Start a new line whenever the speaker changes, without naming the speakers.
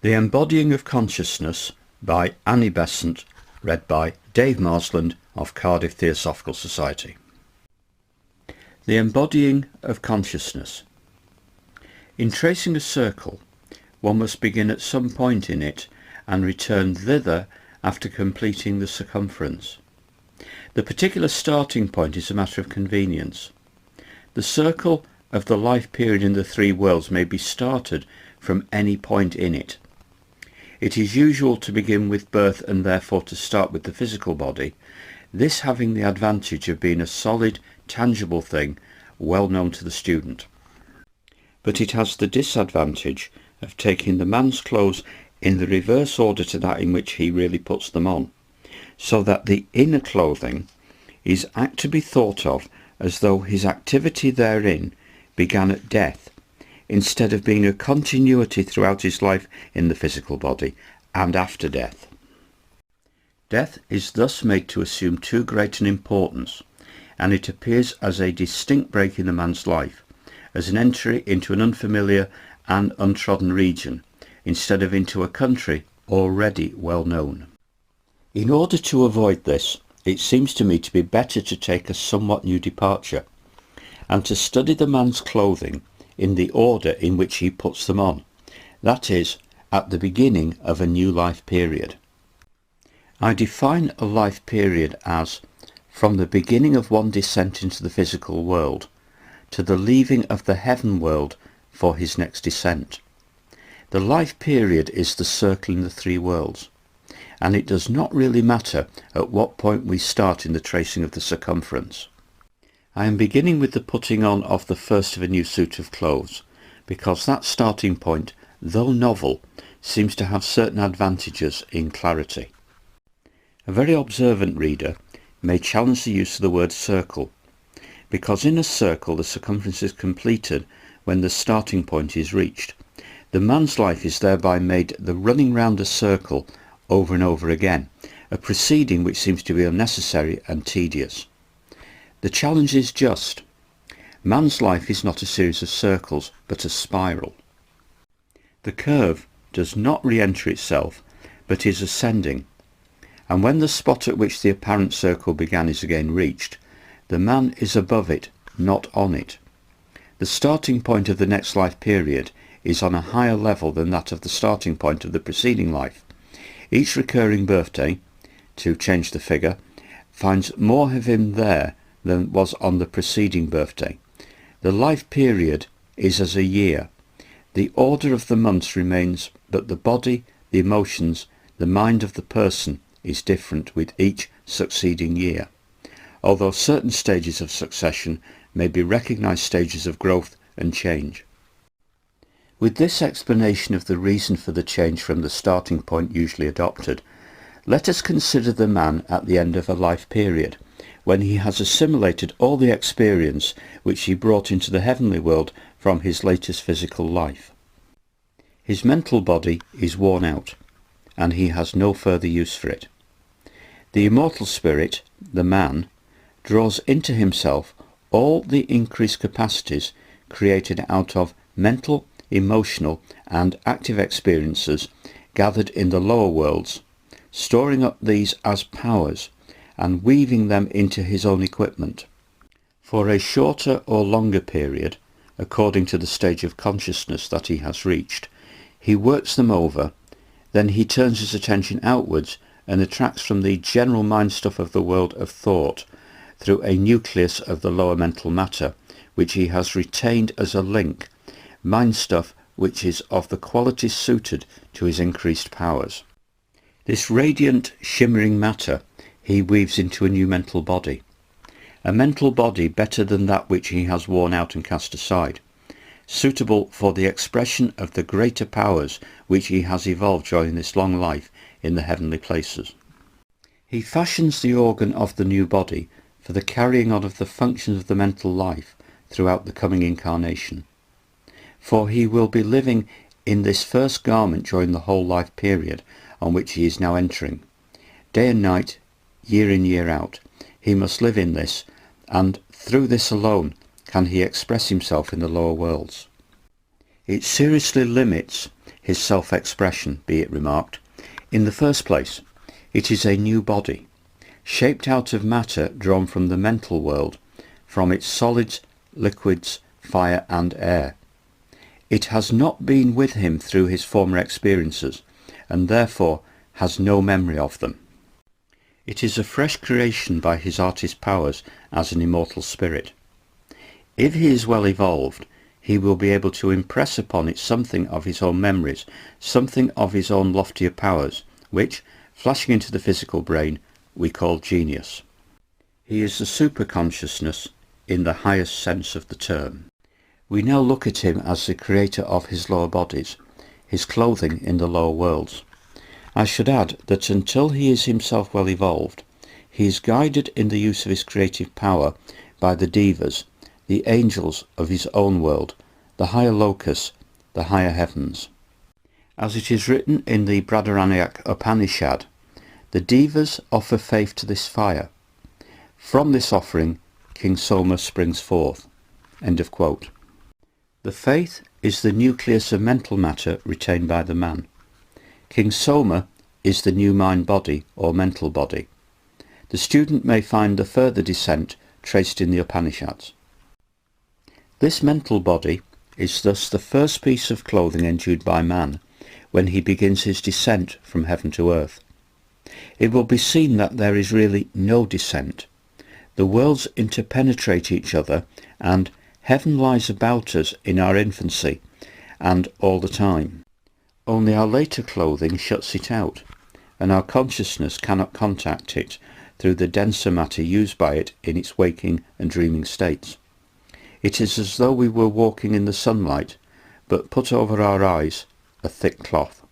The Embodying of Consciousness by Annie Besant, read by Dave Marsland of Cardiff Theosophical Society. The Embodying of Consciousness. In tracing a circle, one must begin at some point in it and return thither after completing the circumference. The particular starting point is a matter of convenience. The circle of the life period in the three worlds may be started from any point in it. It is usual to begin with birth and therefore to start with the physical body, this having the advantage of being a solid, tangible thing well known to the student. But it has the disadvantage of taking the man's clothes in the reverse order to that in which he really puts them on, so that the inner clothing is apt to be thought of as though his activity therein began at death, instead of being a continuity throughout his life in the physical body and after death. Death is thus made to assume too great an importance, and it appears as a distinct break in the man's life, as an entry into an unfamiliar and untrodden region, instead of into a country already well known. In order to avoid this, it seems to me to be better to take a somewhat new departure, and to study the man's clothing in the order in which he puts them on, that is, at the beginning of a new life period. I define a life period as from the beginning of one descent into the physical world to the leaving of the heaven world for his next descent. The life period is the circle in the three worlds, and it does not really matter at what point we start in the tracing of the circumference. I am beginning with the putting on of the first of a new suit of clothes, because that starting point, though novel, seems to have certain advantages in clarity. A very observant reader may challenge the use of the word circle, because in a circle the circumference is completed when the starting point is reached. The man's life is thereby made the running round a circle over and over again, a proceeding which seems to be unnecessary and tedious. The challenge is just. Man's life is not a series of circles, but a spiral. The curve does not re-enter itself, but is ascending, and when the spot at which the apparent circle began is again reached, the man is above it, not on it. The starting point of the next life period is on a higher level than that of the starting point of the preceding life. Each recurring birthday, to change the figure, finds more of him there than was on the preceding birthday. The life period is as a year. The order of the months remains, but the body, the emotions, the mind of the person is different with each succeeding year, although certain stages of succession may be recognized stages of growth and change. With this explanation of the reason for the change from the starting point usually adopted, let us consider the man at the end of a life period, when he has assimilated all the experience which he brought into the heavenly world from his latest physical life. His mental body is worn out, and he has no further use for it. The immortal spirit, the man, draws into himself all the increased capacities created out of mental, emotional and active experiences gathered in the lower worlds, storing up these as powers and weaving them into his own equipment. For a shorter or longer period, according to the stage of consciousness that he has reached, he works them over, then he turns his attention outwards and attracts from the general mind stuff of the world of thought through a nucleus of the lower mental matter, which he has retained as a link, mind stuff which is of the qualities suited to his increased powers. This radiant, shimmering matter he weaves into a new mental body, a mental body better than that which he has worn out and cast aside, suitable for the expression of the greater powers which he has evolved during this long life in the heavenly places. He fashions the organ of the new body for the carrying on of the functions of the mental life throughout the coming incarnation, for he will be living in this first garment during the whole life period on which he is now entering. Day and night, year in, year out, he must live in this, and through this alone can he express himself in the lower worlds. It seriously limits his self-expression, be it remarked. In the first place, it is a new body, shaped out of matter drawn from the mental world, from its solids, liquids, fire and air. It has not been with him through his former experiences, and therefore has no memory of them. It is a fresh creation by his artist powers as an immortal spirit. If he is well evolved, he will be able to impress upon it something of his own memories, something of his own loftier powers, which, flashing into the physical brain, we call genius. He is the superconsciousness in the highest sense of the term. We now look at him as the creator of his lower bodies, his clothing in the lower worlds. I should add that until he is himself well evolved, he is guided in the use of his creative power by the devas, the angels of his own world, the higher locus, the higher heavens. As it is written in the Brahadaranyaka Upanishad, the devas offer faith to this fire. From this offering, King Soma springs forth. End of quote. The faith is the nucleus of mental matter retained by the man. King Soma is the new mind body or mental body. The student may find the further descent traced in the Upanishads. This mental body is thus the first piece of clothing endued by man when he begins his descent from heaven to earth. It will be seen that there is really no descent. The worlds interpenetrate each other, and heaven lies about us in our infancy and all the time. Only our later clothing shuts it out, and our consciousness cannot contact it through the denser matter used by it in its waking and dreaming states. It is as though we were walking in the sunlight, but put over our eyes a thick cloth.